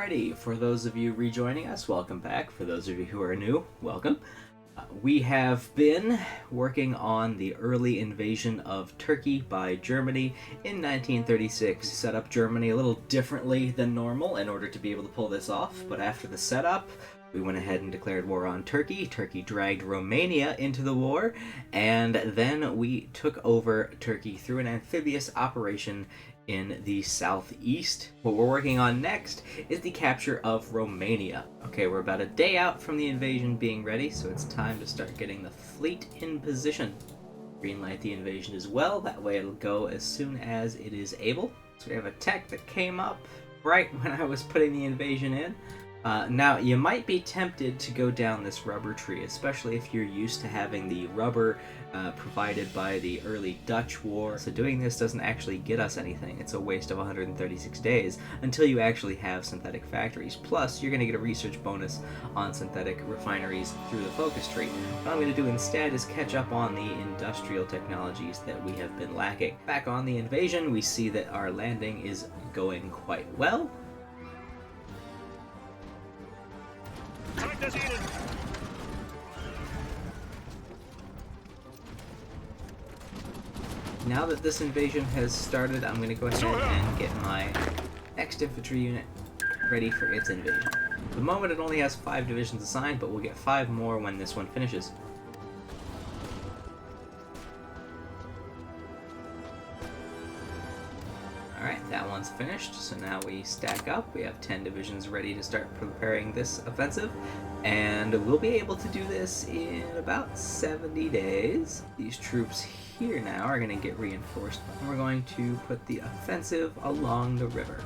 Alrighty, for those of you rejoining us, welcome back. For those of you who are new, welcome. We have been working on the early invasion of Turkey by Germany in 1936. Set up Germany a little differently than normal in order to be able to pull this off, but after the setup, we went ahead and declared war on Turkey. Turkey dragged Romania into the war, and then we took over Turkey through an amphibious operation in the southeast. What we're working on next is the capture of Romania. Okay, we're about a day out from the invasion being ready, so it's time to start getting the fleet in position. Greenlight the invasion as well, that way it'll go as soon as it is able. So we have a tech that came up right when I was putting the invasion in. Now, you might be tempted to go down this rubber tree, especially if you're used to having the rubber provided by the early Dutch war. So doing this doesn't actually get us anything. It's a waste of 136 days until you actually have synthetic factories. Plus, you're going to get a research bonus on synthetic refineries through the focus tree. What I'm going to do instead is catch up on the industrial technologies that we have been lacking. Back on the invasion, we see that our landing is going quite well. Now that this invasion has started, I'm going to go ahead and get my next infantry unit ready for its invasion. At the moment it only has 5 divisions assigned, but we'll get 5 more when this one finishes. Alright, that one's finished, so now we stack up. We have 10 divisions ready to start preparing this offensive, and we'll be able to do this in about 70 days. These troops here now are going to get reinforced, and we're going to put the offensive along the river.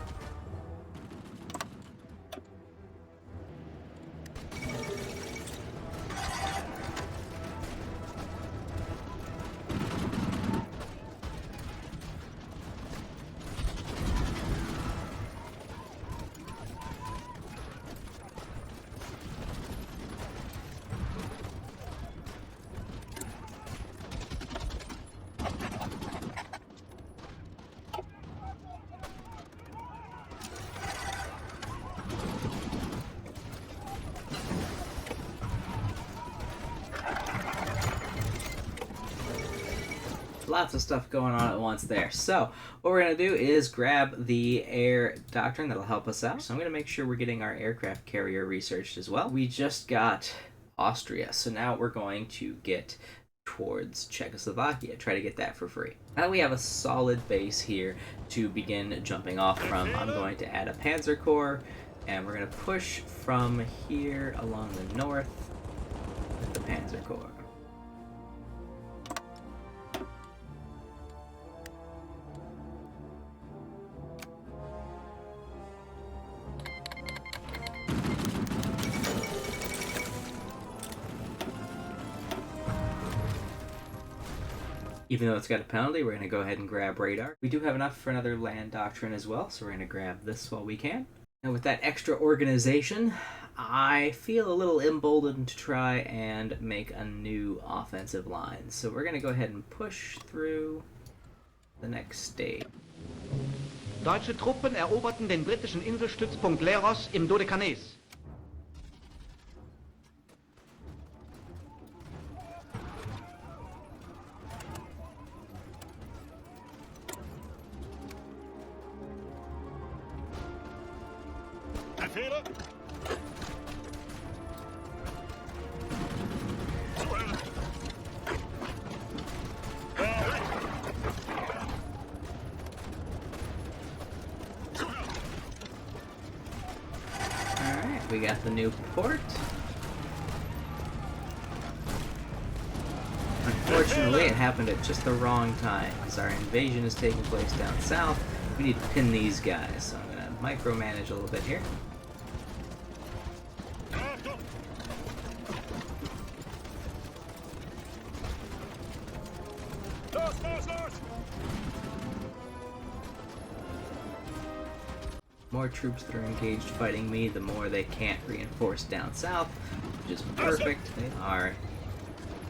Lots of stuff going on at once there. So what we're going to do is grab the air doctrine that'll help us out. So I'm going to make sure we're getting our aircraft carrier researched as well. We just got Austria, so now we're going to get towards Czechoslovakia, try to get that for free. Now we have a solid base here to begin jumping off from. I'm going to add a Panzer Corps, and we're going to push from here along the north with the Panzer Corps. Even though it's got a penalty, we're going to go ahead and grab radar. We do have enough for another land doctrine as well, so we're going to grab this while we can. And with that extra organization, I feel a little emboldened to try and make a new offensive line. So we're going to go ahead and push through the next stage. Deutsche Truppen eroberten den britischen Inselstützpunkt Leros im Dodekanes. Alright, we got the new port. Unfortunately, it happened at just the wrong time, as our invasion is taking place down south. We need to pin these guys, so I'm going to micromanage a little bit here. More troops that are engaged fighting me, the more they can't reinforce down south, which is perfect. They are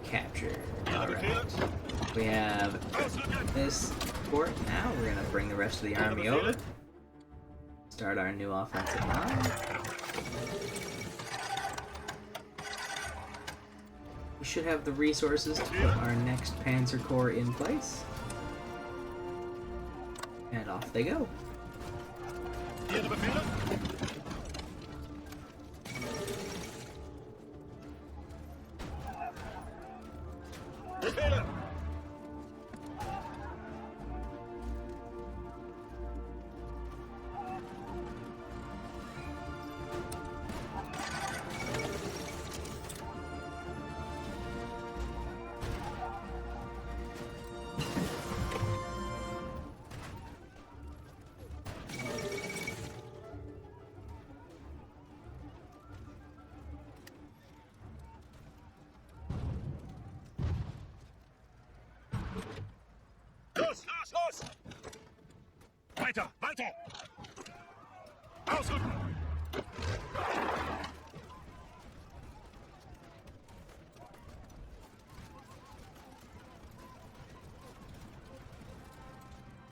captured. Alright. We have this port now. We're going to bring the rest of the army over. Start our new offensive line. We should have the resources to put our next Panzer Corps in place. And off they go. Los, los, los! Weiter, weiter! Ausrücken!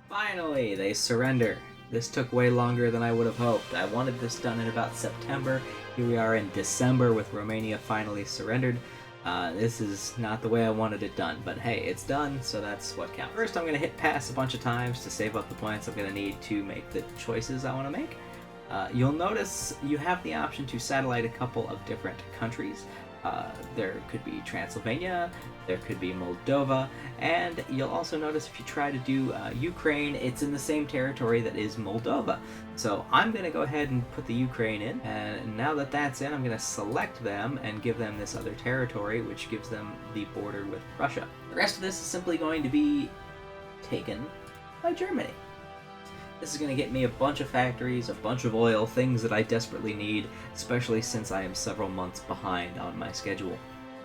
Finally, they surrender. This took way longer than I would have hoped. I wanted this done in about September. Here we are in December with Romania finally surrendered. This is not the way I wanted it done, but hey, it's done, so that's what counts. First, I'm going to hit pass a bunch of times to save up the points I'm going to need to make the choices I want to make. You'll notice you have the option to satellite a couple of different countries. There could be Transylvania, there could be Moldova, and you'll also notice if you try to do Ukraine, it's in the same territory that is Moldova. So I'm going to go ahead and put the Ukraine in, and now that that's in, I'm going to select them and give them this other territory, which gives them the border with Russia. The rest of this is simply going to be taken by Germany. This is going to get me a bunch of factories, a bunch of oil, things that I desperately need, especially since I am several months behind on my schedule.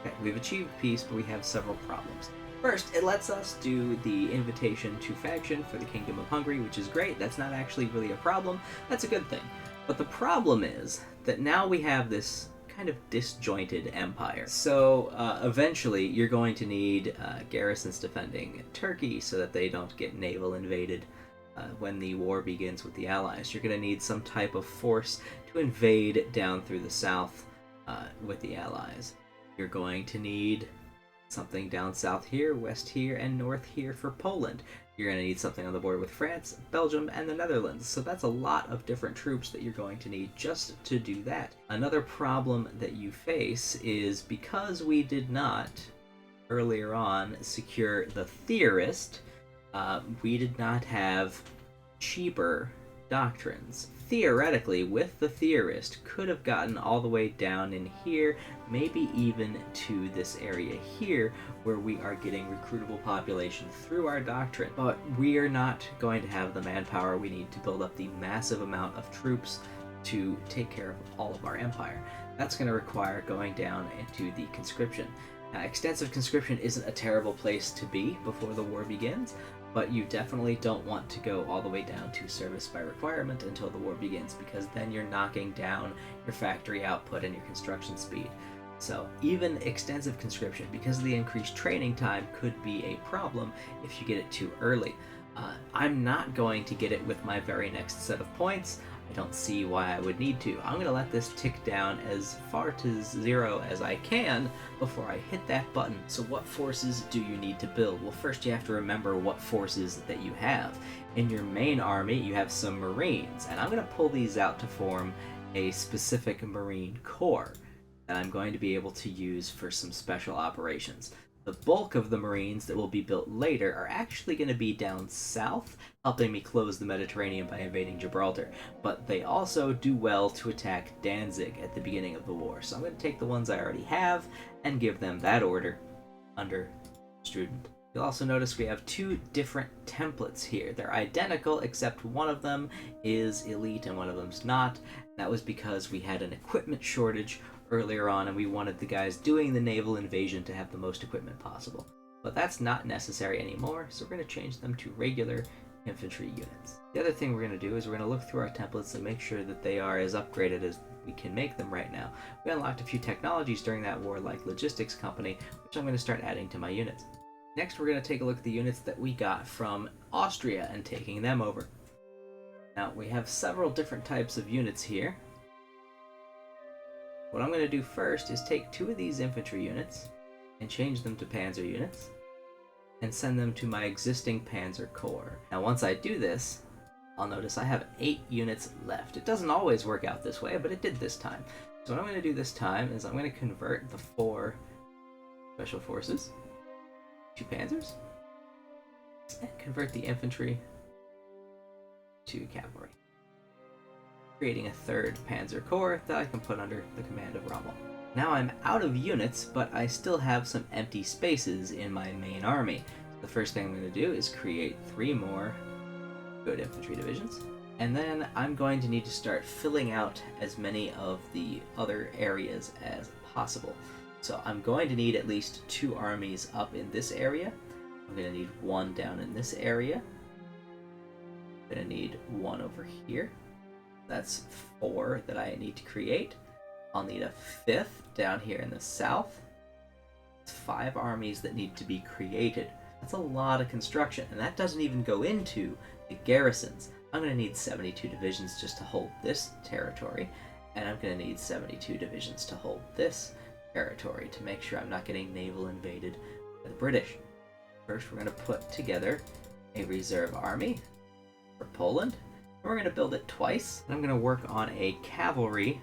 Okay, we've achieved peace, but we have several problems. First, it lets us do the invitation to faction for the Kingdom of Hungary, which is great. That's not actually really a problem. That's a good thing. But the problem is that now we have this kind of disjointed empire. So eventually you're going to need garrisons defending Turkey so that they don't get naval invaded. When the war begins with the Allies. You're going to need some type of force to invade down through the south with the Allies. You're going to need something down south here, west here, and north here for Poland. You're going to need something on the border with France, Belgium, and the Netherlands. So that's a lot of different troops that you're going to need just to do that. Another problem that you face is because we did not, earlier on, secure the Theorist, we did not have cheaper doctrines. Theoretically, with the Theorist, could have gotten all the way down in here, maybe even to this area here, where we are getting recruitable population through our doctrine. But we are not going to have the manpower we need to build up the massive amount of troops to take care of all of our empire. That's going to require going down into the conscription. Now, extensive conscription isn't a terrible place to be before the war begins, but you definitely don't want to go all the way down to service by requirement until the war begins, because then you're knocking down your factory output and your construction speed. So even extensive conscription, because of the increased training time, could be a problem if you get it too early. I'm not going to get it with my very next set of points. I don't see why I would need to. I'm going to let this tick down as far to 0 as I can before I hit that button. So what forces do you need to build? Well, first you have to remember what forces that you have. In your main army, you have some Marines, and I'm going to pull these out to form a specific Marine Corps that I'm going to be able to use for some special operations. The bulk of the Marines that will be built later are actually going to be down south, helping me close the Mediterranean by invading Gibraltar, but they also do well to attack Danzig at the beginning of the war. So I'm going to take the ones I already have and give them that order under student. You'll also notice we have two different templates here. They're identical, except one of them is elite and one of them's not. That was because we had an equipment shortage earlier on, and we wanted the guys doing the naval invasion to have the most equipment possible. But that's not necessary anymore, so we're going to change them to regular infantry units. The other thing we're going to do is we're going to look through our templates and make sure that they are as upgraded as we can make them right now. We unlocked a few technologies during that war, like logistics company, which I'm going to start adding to my units. Next, we're going to take a look at the units that we got from Austria and taking them over. Now, we have several different types of units here. What I'm going to do first is take 2 of these infantry units and change them to Panzer units and send them to my existing Panzer Corps. Now, once I do this, I'll notice I have 8 units left. It doesn't always work out this way, but it did this time. So what I'm going to do this time is I'm going to convert the 4 Special Forces to Panzers and convert the infantry to cavalry, creating a 3rd Panzer Corps that I can put under the command of Rommel. Now I'm out of units, but I still have some empty spaces in my main army. So the first thing I'm going to do is create 3 more good infantry divisions, and then I'm going to need to start filling out as many of the other areas as possible. So I'm going to need at least 2 armies up in this area. I'm going to need 1 down in this area. I'm going to need 1 over here. That's 4 that I need to create. I'll need a 5th down here in the south. It's 5 armies that need to be created. That's a lot of construction, and that doesn't even go into the garrisons. I'm going to need 72 divisions just to hold this territory, and I'm going to need 72 divisions to hold this territory to make sure I'm not getting naval invaded by the British. First, we're going to put together a reserve army for Poland. We're going to build it twice. I'm going to work on a cavalry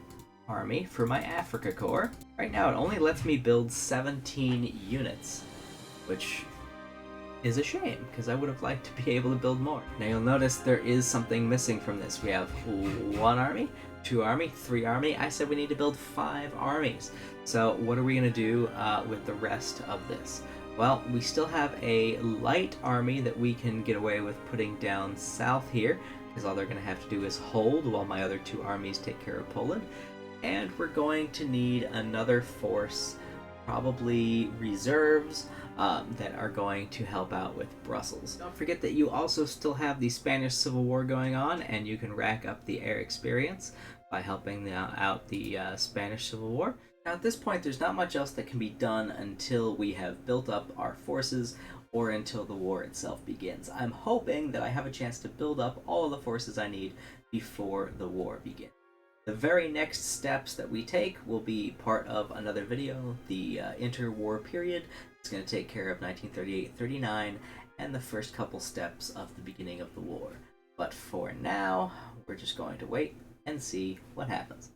army for my Africa Corps. Right now it only lets me build 17 units, which is a shame because I would have liked to be able to build more. Now you'll notice there is something missing from this. We have 1 army, 2 army, 3 army. I said we need to build 5 armies. So what are we going to do with the rest of this? Well, we still have a light army that we can get away with putting down south here, because all they're going to have to do is hold while my other 2 armies take care of Poland. And we're going to need another force, probably reserves, that are going to help out with Brussels. Don't forget that you also still have the Spanish Civil War going on, and you can rack up the air experience by helping out the Spanish Civil War. Now at this point there's not much else that can be done until we have built up our forces or until the war itself begins. I'm hoping that I have a chance to build up all of the forces I need before the war begins. The very next steps that we take will be part of another video, the interwar period. It's going to take care of 1938-39 and the first couple steps of the beginning of the war. But for now, we're just going to wait and see what happens.